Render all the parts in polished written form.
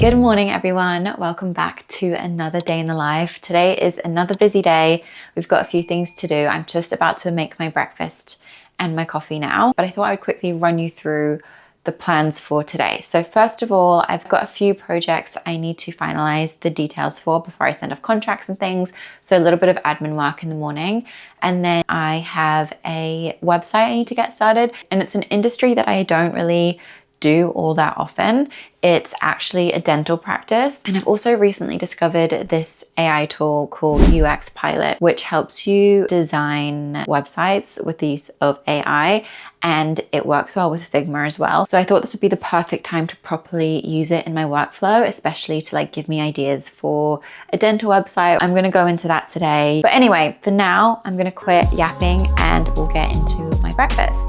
Good morning, everyone. Welcome back to another day in the life. Today is another busy day. We've got a few things to do. I'm just about to make my breakfast and my coffee now, but I thought I would quickly run you through the plans for today. So first of all, I've got a few projects I need to finalize the details for before I send off contracts and things. So a little bit of admin work in the morning. And then I have a website I need to get started. And it's an industry that I don't really do all that often. It's actually a dental practice. And I've also recently discovered this AI tool called UX Pilot, which helps you design websites with the use of AI. And it works well with Figma as well. So I thought this would be the perfect time to properly use it in my workflow, especially to give me ideas for a dental website. I'm gonna go into that today. But anyway, for now, I'm gonna quit yapping and we'll get into my breakfast.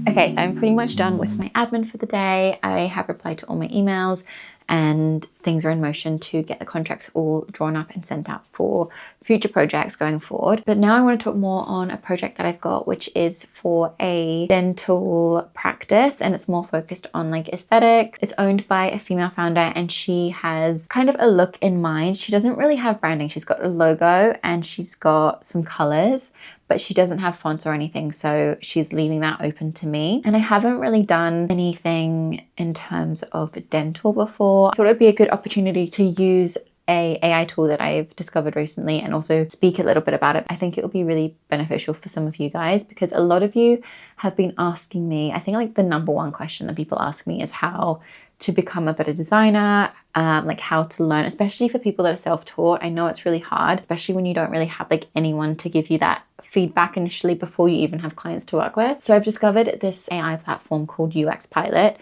Okay, so I'm pretty much done with my admin for the day. I have replied to all my emails and things are in motion to get the contracts all drawn up and sent out for future projects going forward. But now I want to talk more on a project that I've got, which is for a dental practice, and it's more focused on aesthetics. It's owned by a female founder and she has kind of a look in mind. She doesn't really have branding. She's got a logo and she's got some colors, but she doesn't have fonts or anything, so she's leaving that open to me. And I haven't really done anything in terms of dental before. I thought it'd be a good opportunity to use a AI tool that I've discovered recently and also speak a little bit about it. I think it will be really beneficial for some of you guys because a lot of you have been asking me, I think the number one question that people ask me is how to become a better designer, how to learn, especially for people that are self-taught. I know it's really hard, especially when you don't really have anyone to give you that feedback initially before you even have clients to work with. So I've discovered this AI platform called UX Pilot.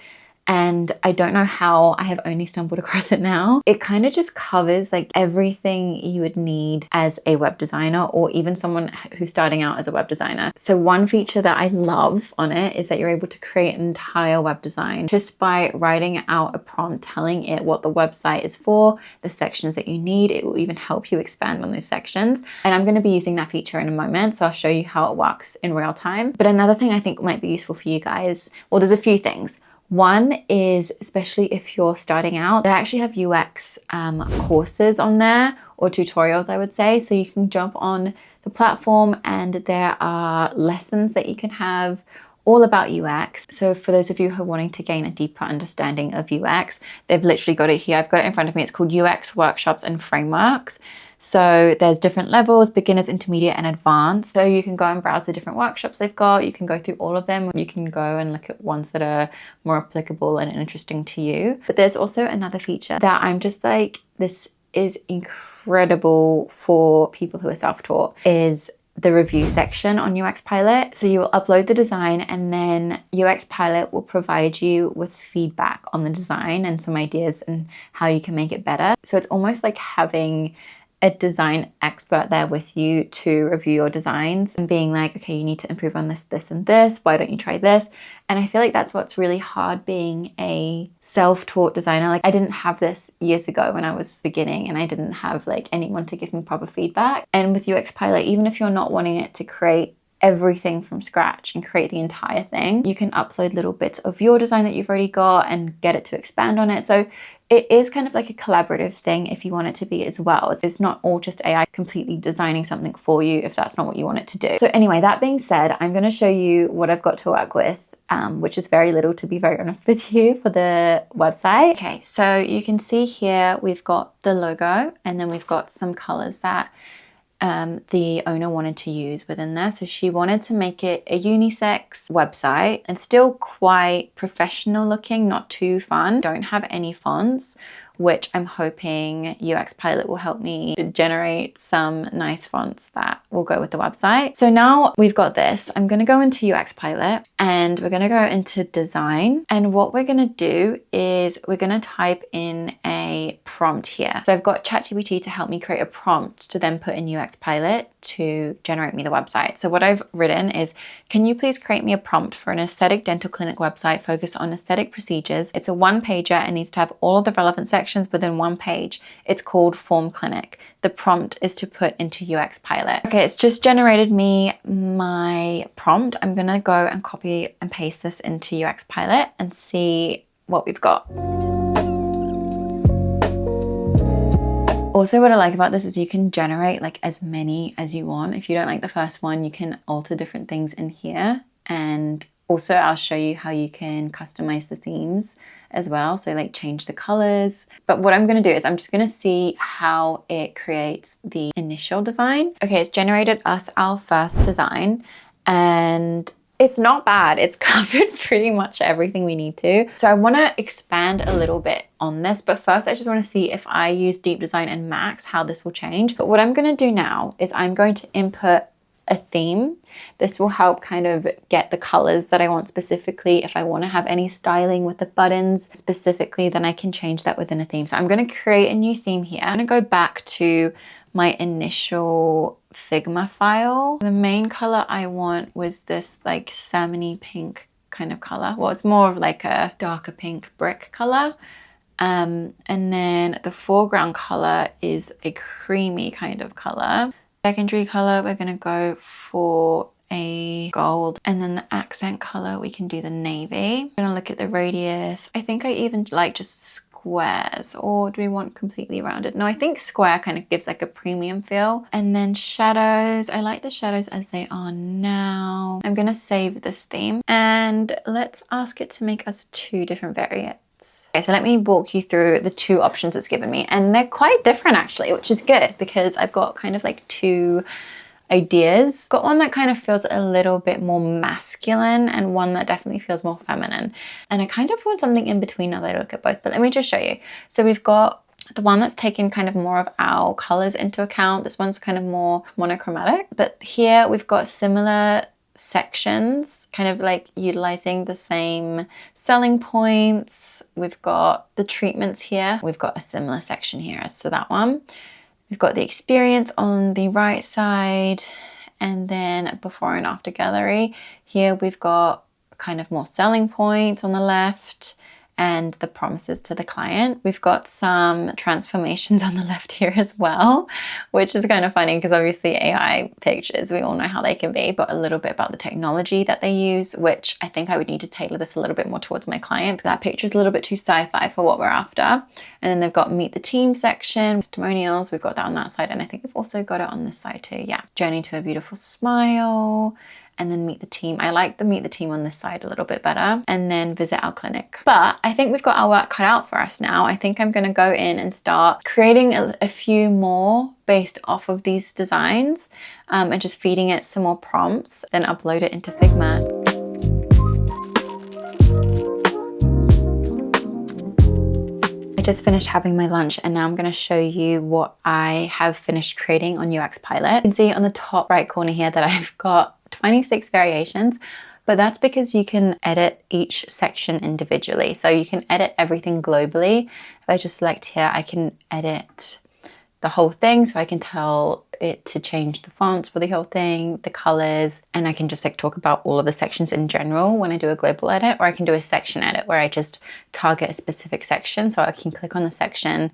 And I don't know how I have only stumbled across it now. It kind of just covers everything you would need as a web designer or even someone who's starting out as a web designer. So one feature that I love on it is that you're able to create an entire web design just by writing out a prompt, telling it what the website is for, the sections that you need. It will even help you expand on those sections. And I'm going to be using that feature in a moment. So I'll show you how it works in real time. But another thing I think might be useful for you guys, well, there's a few things. One is, especially if you're starting out, they actually have UX courses on there, or tutorials, I would say. So you can jump on the platform and there are lessons that you can have all about UX. So for those of you who are wanting to gain a deeper understanding of UX, they've literally got it here. I've got it in front of me. It's called UX Workshops and Frameworks. So there's different levels, beginners, intermediate, and advanced. So you can go and browse the different workshops they've got. You can go through all of them. You can go and look at ones that are more applicable and interesting to you. But there's also another feature that I'm just this is incredible for people who are self-taught, is the review section on UX Pilot. So you will upload the design and then UX Pilot will provide you with feedback on the design and some ideas and how you can make it better. So it's almost like having a design expert there with you to review your designs and being okay, you need to improve on this, this, and this. Why don't you try this? And I feel that's what's really hard being a self-taught designer. I didn't have this years ago when I was beginning and I didn't have anyone to give me proper feedback. And with UX Pilot, even if you're not wanting it to create everything from scratch and create the entire thing, you can upload little bits of your design that you've already got and get it to expand on it. So it is kind of a collaborative thing if you want it to be as well. It's not all just AI completely designing something for you if that's not what you want it to do. So anyway, that being said, I'm going to show you what I've got to work with, which is very little, to be very honest with you, for the website. Okay, so you can see here we've got the logo and then we've got some colors that the owner wanted to use within there. So she wanted to make it a unisex website and still quite professional looking, not too fun. Don't have any fonts which I'm hoping UX Pilot will help me generate some nice fonts that will go with the website. So now we've got this, I'm going to go into UX Pilot and we're going to go into design. And what we're going to do is we're going to type in a prompt here. So I've got ChatGPT to help me create a prompt to then put in UX Pilot to generate me the website. So what I've written is, can you please create me a prompt for an aesthetic dental clinic website focused on aesthetic procedures? It's a one-pager and needs to have all of the relevant sections within one page. It's called Form Clinic. The prompt is to put into UX Pilot. Okay, it's just generated me my prompt. I'm gonna go and copy and paste this into UX Pilot and see what we've got. Also, what I like about this is you can generate like as many as you want. If you don't like the first one, you can alter different things in here. And also I'll show you how you can customize the themes as well. So like change the colors. But what I'm going to do is I'm just going to see how it creates the initial design. Okay, it's generated us our first design and it's not bad. It's covered pretty much everything we need to. So I want to expand a little bit on this, but first I just want to see if I use Deep Design and Max, how this will change. But what I'm going to do now is I'm going to input a theme. This will help kind of get the colors that I want specifically. If I want to have any styling with the buttons specifically, then I can change that within a theme. So I'm going to create a new theme here. I'm going to go back to my initial Figma file. The main color I want was this like salmony pink kind of color. Well, it's more of like a darker pink brick color. And then the foreground color is a creamy kind of color. Secondary color, we're gonna go for a gold, and then the accent color, we can do the navy. I'm gonna look at the radius. I think I even like just squares, or do we want completely rounded? No, I think square kind of gives like a premium feel. And then shadows, I like the shadows as they are now. I'm gonna save this theme and let's ask it to make us 2 different variants. Okay, so let me walk you through the 2 options it's given me, and they're quite different actually, which is good because I've got kind of like 2 ideas. Got one that kind of feels a little bit more masculine and one that definitely feels more feminine. And I kind of want something in between now that I look at both, but let me just show you. So we've got the one that's taken kind of more of our colors into account. This one's kind of more monochromatic, but here we've got similar sections, kind of like utilizing the same selling points. We've got the treatments here. We've got a similar section here as to that one. We've got the experience on the right side, and then before and after gallery. Here we've got kind of more selling points on the left and the promises to the client. We've got some transformations on the left here as well, which is kind of funny because obviously AI pictures, we all know how they can be, but a little bit about the technology that they use, which I think I would need to tailor this a little bit more towards my client, but that picture is a little bit too sci-fi for what we're after. And then they've got meet the team section, testimonials, we've got that on that side, and I think we've also got it on this side too. Yeah, journey to a beautiful smile. And then meet the team. I like the meet the team on this side a little bit better. And then visit our clinic. But I think we've got our work cut out for us now. I think I'm gonna go in and start creating a few more based off of these designs and just feeding it some more prompts, then upload it into Figma. I just finished having my lunch and now I'm going to show you what I have finished creating on UX Pilot. You can see on the top right corner here that I've got 26 variations, but that's because you can edit each section individually. So you can edit everything globally. If I just select here, I can edit the whole thing. So I can tell it to change the fonts for the whole thing, the colors, and I can just like talk about all of the sections in general when I do a global edit, or I can do a section edit where I just target a specific section. So I can click on the section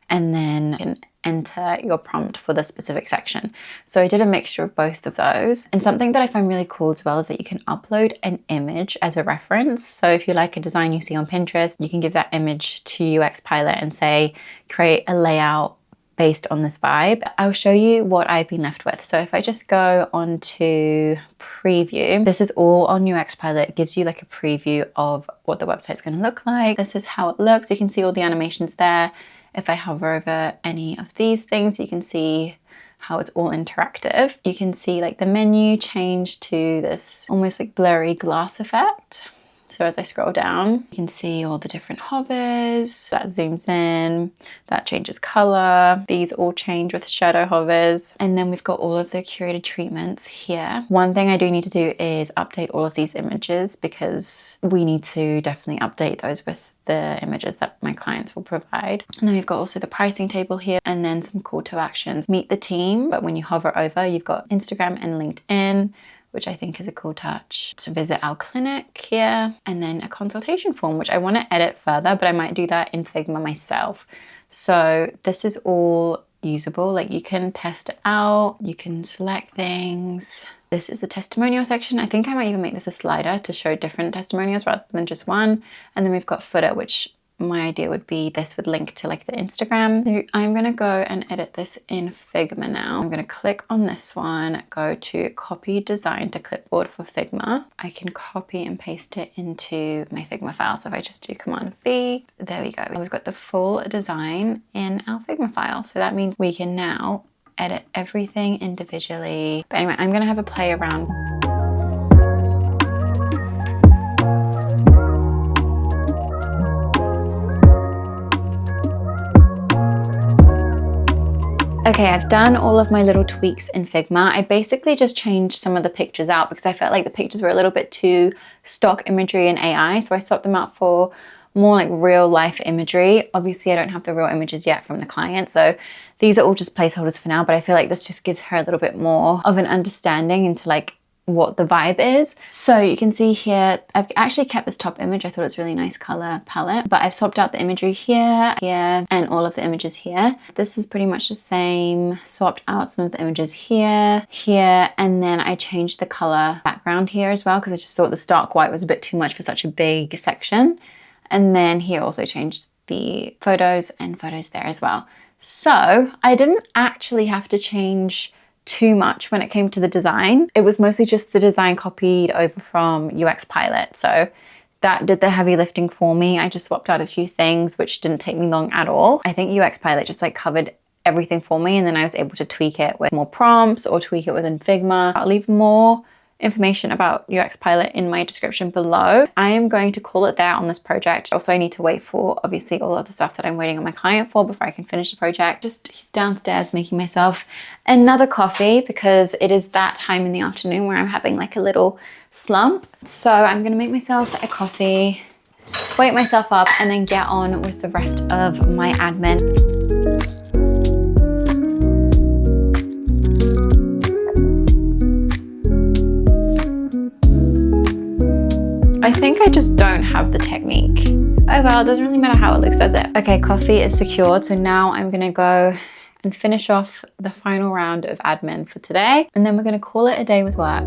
and then you can enter your prompt for the specific section. So I did a mixture of both of those. And something that I find really cool as well is that you can upload an image as a reference. So if you like a design you see on Pinterest, you can give that image to UX Pilot and say, create a layout based on this vibe. I'll show you what I've been left with. So if I just go on to preview, this is all on UX Pilot. It gives you like a preview of what the website's going to look like. This is how it looks. You can see all the animations there. If I hover over any of these things, you can see how it's all interactive. You can see like the menu change to this almost like blurry glass effect. So as I scroll down, you can see all the different hovers. That zooms in, that changes color. These all change with shadow hovers. And then we've got all of the curated treatments here. One thing I do need to do is update all of these images because we need to definitely update those with the images that my clients will provide. And then we've got also the pricing table here and then some call to actions. Meet the team, but when you hover over, you've got Instagram and LinkedIn, which I think is a cool touch. To visit our clinic here, and then a consultation form, which I want to edit further, but I might do that in Figma myself. So this is all usable, like you can test it out, you can select things. This is the testimonial section. I think I might even make this a slider to show different testimonials rather than just one. And then we've got footer, which my idea would be this would link to like the Instagram. So I'm gonna go and edit this in Figma now. I'm gonna click on this one, go to copy design to clipboard for Figma. I can copy and paste it into my Figma file. So if I just do Command V, there we go. We've got the full design in our Figma file. So that means we can now edit everything individually. But anyway, I'm gonna have a play around. Okay, I've done all of my little tweaks in Figma. I basically just changed some of the pictures out because I felt like the pictures were a little bit too stock imagery and AI. So I swapped them out for more like real life imagery. Obviously I don't have the real images yet from the client. So these are all just placeholders for now, but I feel like this just gives her a little bit more of an understanding into like what the vibe is. So you can see here, I've actually kept this top image. I thought it was a really nice color palette, but I've swapped out the imagery here, and all of the images here. This is pretty much the same. Swapped out some of the images here, and then I changed the color background here as well because I just thought the stark white was a bit too much for such a big section. And then here also changed the photos and photos there as well. So I didn't actually have to change too much when it came to the design. It was mostly just the design copied over from UX Pilot. So that did the heavy lifting for me. I just swapped out a few things, which didn't take me long at all. I think UX Pilot just like covered everything for me, and then I was able to tweak it with more prompts or tweak it within Figma. I'll leave more information about UX Pilot in my description below. I am going to call it there on this project. Also, I need to wait for obviously all of the stuff that I'm waiting on my client for before I can finish the project. Just downstairs making myself another coffee because it is that time in the afternoon where I'm having like a little slump. So I'm gonna make myself a coffee, wake myself up, and then get on with the rest of my admin. I think I just don't have the technique. Oh well, it doesn't really matter how it looks, does it? Okay, coffee is secured. So now I'm gonna go and finish off the final round of admin for today. And then we're gonna call it a day with work.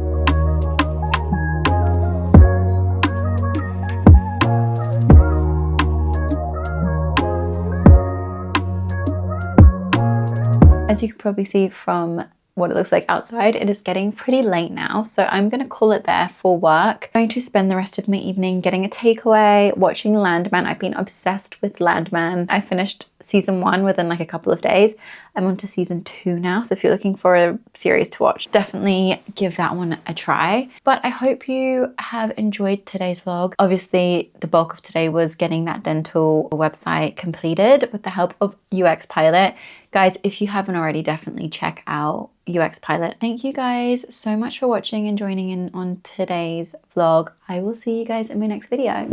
As you can probably see from what it looks like outside, it is getting pretty late now, so I'm gonna call it there for work. I'm going to spend the rest of my evening getting a takeaway, watching Landman. I've been obsessed with Landman. I finished season 1 within like a couple of days. I'm on to season 2 now, so if you're looking for a series to watch, definitely give that one a try. But I hope you have enjoyed today's vlog. Obviously, the bulk of today was getting that dental website completed with the help of UX Pilot. Guys, if you haven't already, definitely check out UX Pilot. Thank you guys so much for watching and joining in on today's vlog. I will see you guys in my next video.